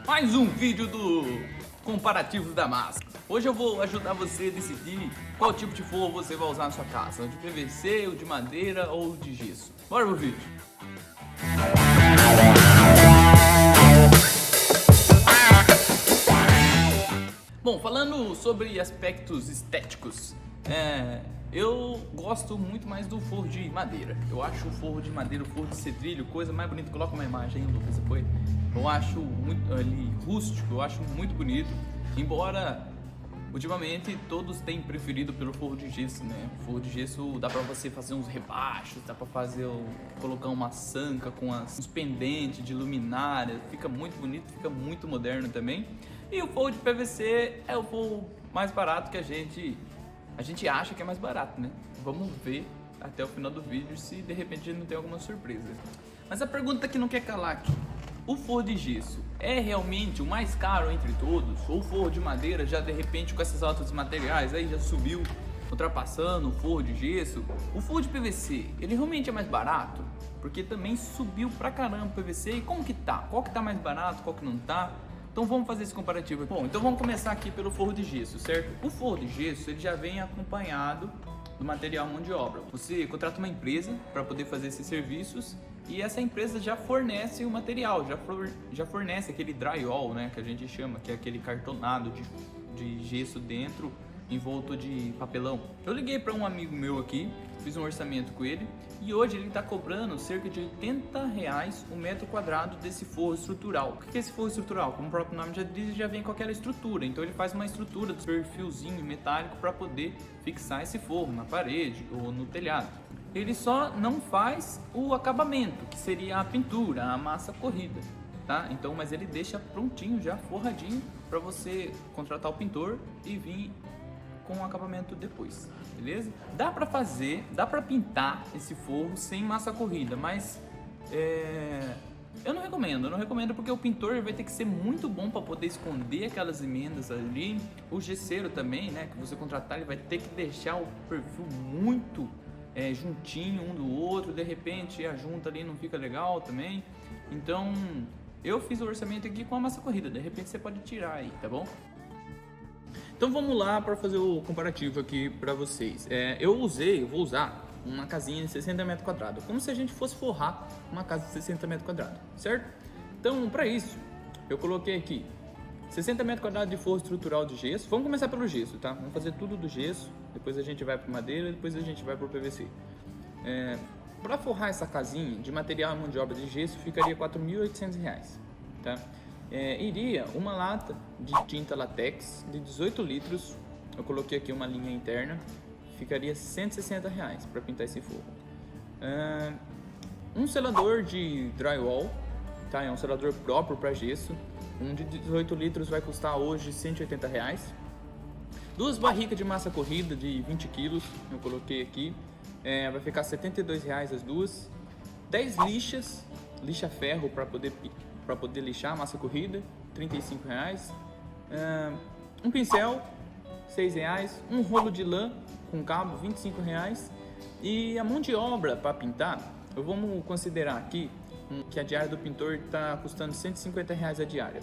Mais um vídeo do Comparativos da Massa. Hoje eu vou ajudar você a decidir qual tipo de forro você vai usar na sua casa, o de PVC, o de madeira ou o de gesso. Bora pro vídeo. Bom, falando sobre aspectos estéticos, eu gosto muito mais do forro de madeira. Eu acho o forro de madeira, o forro de cedrilho, coisa mais bonita. Coloca uma imagem aí, Lucas, depois. Eu acho muito ali rústico, eu acho muito bonito. Embora ultimamente todos têm preferido pelo forro de gesso, né? O forro de gesso dá pra você fazer uns rebaixos, dá pra fazer colocar uma sanca com uns pendentes de luminária, fica muito bonito, fica muito moderno também. E o forro de PVC é o forro mais barato que a gente acha que é mais barato, né? Vamos ver até o final do vídeo se de repente não tem alguma surpresa. Mas a pergunta que não quer calar aqui: o forro de gesso é realmente o mais caro entre todos? Ou o forro de madeira já de repente com esses altos materiais aí já subiu, ultrapassando o forro de gesso? O forro de PVC, ele realmente é mais barato? Porque também subiu pra caramba o PVC. E como que tá? Qual que tá mais barato, qual que não tá? Então vamos fazer esse comparativo. Bom, então vamos começar aqui pelo forro de gesso, certo? O forro de gesso, ele já vem acompanhado do material mão de obra. Você contrata uma empresa para poder fazer esses serviços e essa empresa já fornece o material, já fornece aquele drywall, né, que a gente chama, que é aquele cartonado de gesso dentro, envolto de papelão. Eu liguei para um amigo meu aqui, fiz um orçamento com ele e hoje ele está cobrando cerca de R$80 o metro quadrado desse forro estrutural. O que é esse forro estrutural? Como o próprio nome já diz, já vem com aquela estrutura. Então ele faz uma estrutura de perfilzinho metálico para poder fixar esse forro na parede ou no telhado. Ele só não faz o acabamento, que seria a pintura, a massa corrida, tá? Então, mas ele deixa prontinho, já forradinho, para você contratar o pintor e vir com o acabamento depois, beleza? Dá pra pintar esse forro sem massa corrida, mas eu não recomendo porque o pintor vai ter que ser muito bom para poder esconder aquelas emendas ali. O gesseiro também, né, que você contratar, ele vai ter que deixar o perfil muito juntinho um do outro, de repente a junta ali não fica legal também. Então eu fiz o orçamento aqui com a massa corrida, de repente você pode tirar aí, tá bom? Então vamos lá para fazer o comparativo aqui para vocês. Eu vou usar uma casinha de 60 metros quadrados, como se a gente fosse forrar uma casa de 60 metros quadrados, certo? Então para isso eu coloquei aqui 60 metros quadrados de forro estrutural de gesso. Vamos começar pelo gesso, tá? Vamos fazer tudo do gesso, depois a gente vai para madeira, depois a gente vai para o PVC. Para forrar essa casinha de material e mão de obra de gesso ficaria R$4.800, tá? Iria uma lata de tinta latex de 18 litros, eu coloquei aqui uma linha interna, ficaria R$160 para pintar esse forro. Um selador de drywall, tá? É um selador próprio para gesso, um de 18 litros vai custar hoje R$180. Duas barricas de massa corrida de 20 quilos, eu coloquei aqui, vai ficar R$72 as duas. 10 lixas, lixa ferro para poder lixar a massa corrida, R$35. Um pincel, R$6. Um rolo de lã com cabo, R$25. E a mão de obra para pintar, vamos considerar aqui que a diária do pintor está custando R$150 a diária.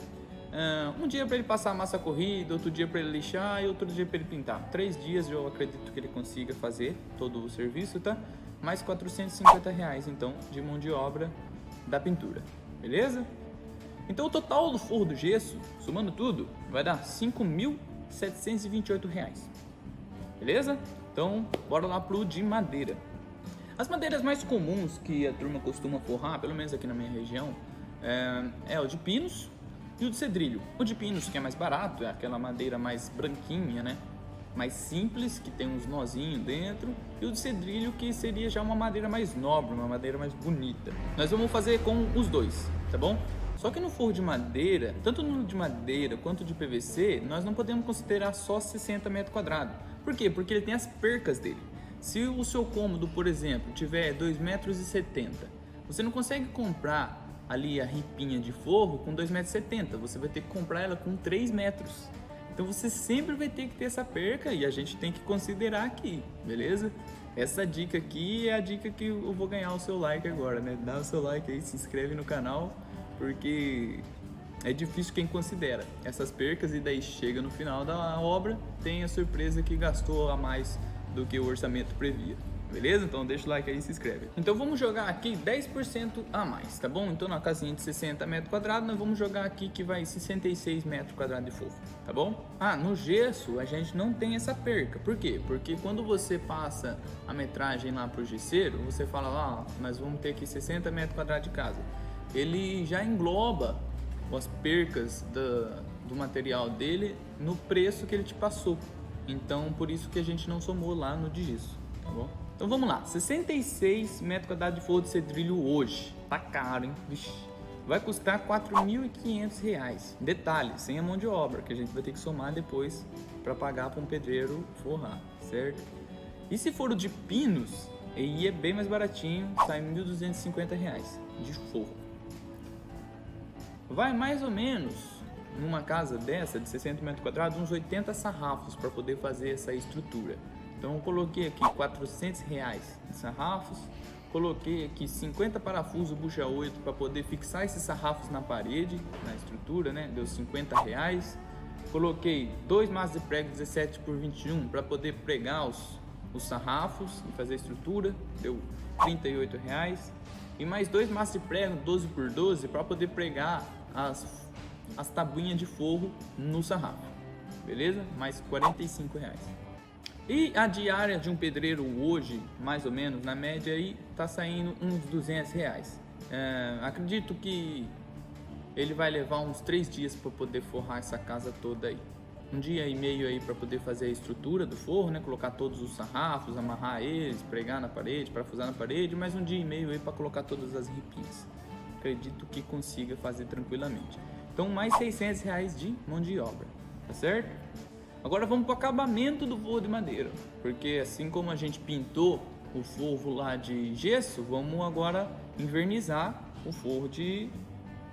Um dia para ele passar a massa corrida, outro dia para ele lixar e outro dia para ele pintar. 3 dias eu acredito que ele consiga fazer todo o serviço, tá? Mais R$450 então de mão de obra da pintura, beleza? Então o total do forro do gesso, somando tudo, vai dar R$5.728, beleza? Então bora lá pro de madeira. As madeiras mais comuns que a turma costuma forrar, pelo menos aqui na minha região, é o de pinos e o de cedrilho. O de pinos, que é mais barato, é aquela madeira mais branquinha, né? Mais simples, que tem uns nozinhos dentro. E o de cedrilho, que seria já uma madeira mais nobre, uma madeira mais bonita. Nós vamos fazer com os dois, tá bom? Só que no forro de madeira, tanto no de madeira quanto de PVC, nós não podemos considerar só 60 metros quadrados. Por quê? Porque ele tem as percas dele. Se o seu cômodo, por exemplo, tiver 2,70 metros, você não consegue comprar ali a ripinha de forro com 2,70 metros, você vai ter que comprar ela com 3 metros. Então você sempre vai ter que ter essa perca e a gente tem que considerar aqui, beleza? Essa dica aqui é a dica que eu vou ganhar o seu like agora, né? Dá o seu like aí, se inscreve no canal, porque é difícil quem considera essas percas e daí chega no final da obra, tem a surpresa que gastou a mais do que o orçamento previa. Beleza? Então deixa o like aí e se inscreve. Então vamos jogar aqui 10% a mais, tá bom? Então na casinha de 60 metros quadrados, nós vamos jogar aqui que vai 66 metros quadrados de forro, tá bom? Ah, no gesso a gente não tem essa perca. Por quê? Porque quando você passa a metragem lá pro gesseiro, você fala lá, nós vamos ter aqui 60 metros quadrados de casa. Ele já engloba as percas do material dele no preço que ele te passou. Então por isso que a gente não somou lá no de gesso, tá bom? Então vamos lá, 66 metros quadrados de forro de cedrilho hoje. Tá caro, hein? Vixe. Vai custar R$ 4.500. Detalhe, sem a mão de obra, que a gente vai ter que somar depois para pagar para um pedreiro forrar, certo? E se for o de pinos, aí é bem mais baratinho, sai R$ 1.250 de forro. Vai mais ou menos, numa casa dessa de 60 metros quadrados, uns 80 sarrafos para poder fazer essa estrutura. Então eu coloquei aqui R$ 400 de sarrafos, coloquei aqui 50 parafusos bucha 8 para poder fixar esses sarrafos na parede, na estrutura, né? Deu R$ 50. Coloquei 2 maços de prego 17 por 21 para poder pregar os sarrafos e fazer a estrutura, deu R$ 38. E mais 2 maços de prego 12 por 12 para poder pregar as tabuinhas de forro no sarrafo, beleza? Mais R$ 45. E a diária de um pedreiro hoje, mais ou menos, na média aí, tá saindo uns R$ 200. Acredito que ele vai levar uns 3 dias para poder forrar essa casa toda aí. Um dia e meio aí para poder fazer a estrutura do forro, né? Colocar todos os sarrafos, amarrar eles, pregar na parede, parafusar na parede, mais um dia e meio aí para colocar todas as ripinhas. Acredito que consiga fazer tranquilamente. Então mais R$ 600 de mão de obra, tá certo? Agora vamos para o acabamento do forro de madeira, porque assim como a gente pintou o forro lá de gesso, vamos agora invernizar o forro de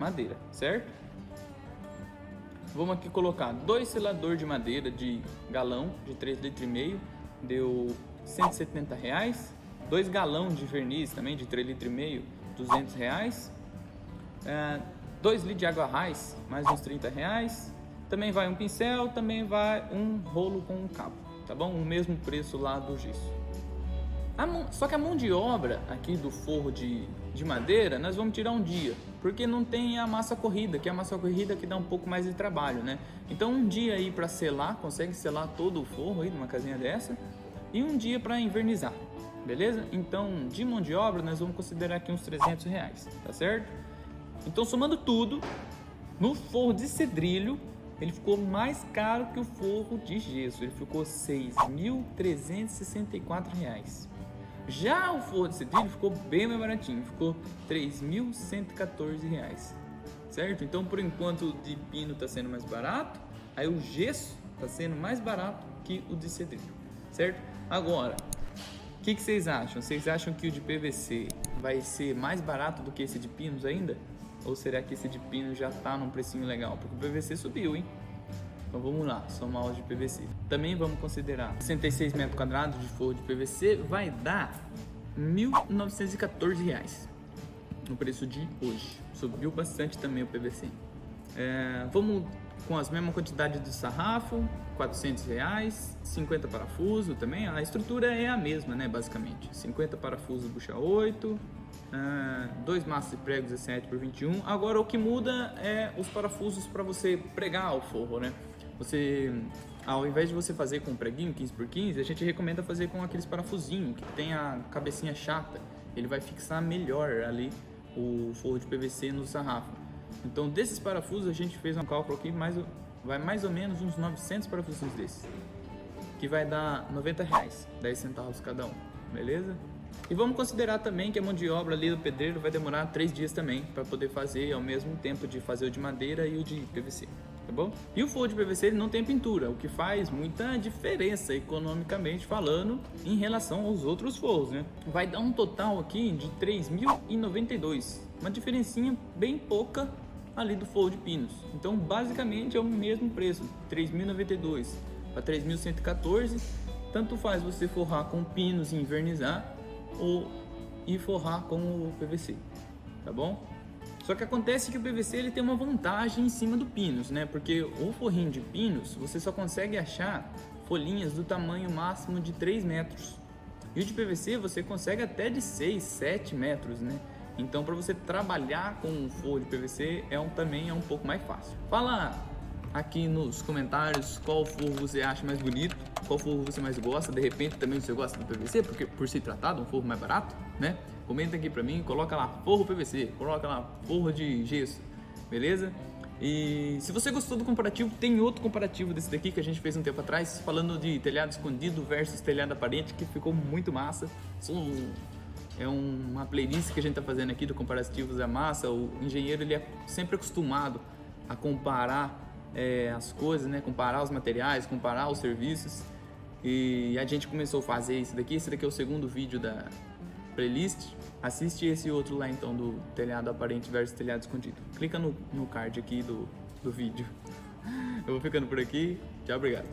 madeira, certo? Vamos aqui colocar 2 seladores de madeira de galão de 3,5 litros, deu R$ 170. 2 galões de verniz também de 3,5 litros, R$ 200. 2 litros de água raiz, mais uns R$ 30. Também vai um pincel, também vai um rolo com um cabo, tá bom? O mesmo preço lá do gesso. Só que a mão de obra aqui do forro de madeira, nós vamos tirar um dia, porque não tem a massa corrida, que é a massa corrida que dá um pouco mais de trabalho, né? Então um dia aí para selar, consegue selar todo o forro aí numa casinha dessa, e um dia para invernizar, beleza? Então de mão de obra nós vamos considerar aqui uns R$ 300, tá certo? Então somando tudo, no forro de cedrilho, ele ficou mais caro que o forro de gesso, ele ficou R$ 6.364. Já o forro de cedrilho ficou bem mais baratinho, ficou R$ 3.114, certo? Então por enquanto o de pino está sendo mais barato, aí o gesso está sendo mais barato que o de cedrilho, certo? Agora, o que vocês acham? Vocês acham que o de PVC vai ser mais barato do que esse de pinos ainda? Ou será que esse de pino já tá num precinho legal? Porque o PVC subiu, hein? Então vamos lá, somar os de PVC. Também vamos considerar 66 metros quadrados de forro de PVC, vai dar R$ 1.914 no preço de hoje. Subiu bastante também o PVC. Vamos com as mesmas quantidades de sarrafo, R$ 400, 50 parafusos também. A estrutura é a mesma, né, basicamente. 50 parafusos bucha 8, 2 maços de prego 17 por 21. Agora o que muda é os parafusos para você pregar o forro, né? Você, ao invés de você fazer com preguinho 15 por 15, a gente recomenda fazer com aqueles parafusinhos que tem a cabecinha chata. Ele vai fixar melhor ali o forro de PVC no sarrafo. Então desses parafusos a gente fez um cálculo aqui, vai mais ou menos uns 900 parafusos desses, que vai dar R$ 90, 10 centavos cada um, beleza? E vamos considerar também que a mão de obra ali do pedreiro vai demorar 3 dias também para poder fazer ao mesmo tempo de fazer o de madeira e o de PVC, tá bom? E o forro de PVC ele não tem pintura, o que faz muita diferença economicamente falando em relação aos outros forros, né? Vai dar um total aqui de R$ 3.092, uma diferencinha bem pouca ali do forro de pinos. Então basicamente é o mesmo preço, R$ 3.092 para R$ 3.114. Tanto faz você forrar com pinos e invernizar ou forrar com o PVC, tá bom? Só que acontece que o PVC ele tem uma vantagem em cima do pinus, né? Porque o forrinho de pinus você só consegue achar folhinhas do tamanho máximo de 3 metros. E o de PVC você consegue até de 6, 7 metros, né? Então para você trabalhar com um forro de PVC também é um pouco mais fácil. Fala aqui nos comentários qual forro você acha mais bonito, qual forro você mais gosta, de repente também você gosta do PVC, porque por se tratar de um forro mais barato, né? Comenta aqui pra mim, coloca lá forro PVC, coloca lá forro de gesso, beleza? E se você gostou do comparativo, tem outro comparativo desse daqui que a gente fez um tempo atrás, falando de telhado escondido versus telhado aparente, que ficou muito massa. É uma playlist que a gente tá fazendo aqui do comparativos da massa. O engenheiro ele é sempre acostumado a comparar as coisas, né? Comparar os materiais, comparar os serviços. E a gente começou a fazer isso daqui. Esse daqui é o segundo vídeo da playlist. Assiste esse outro lá então, do telhado aparente versus telhado escondido. Clica no card aqui do vídeo. Eu vou ficando por aqui. Tchau, obrigado.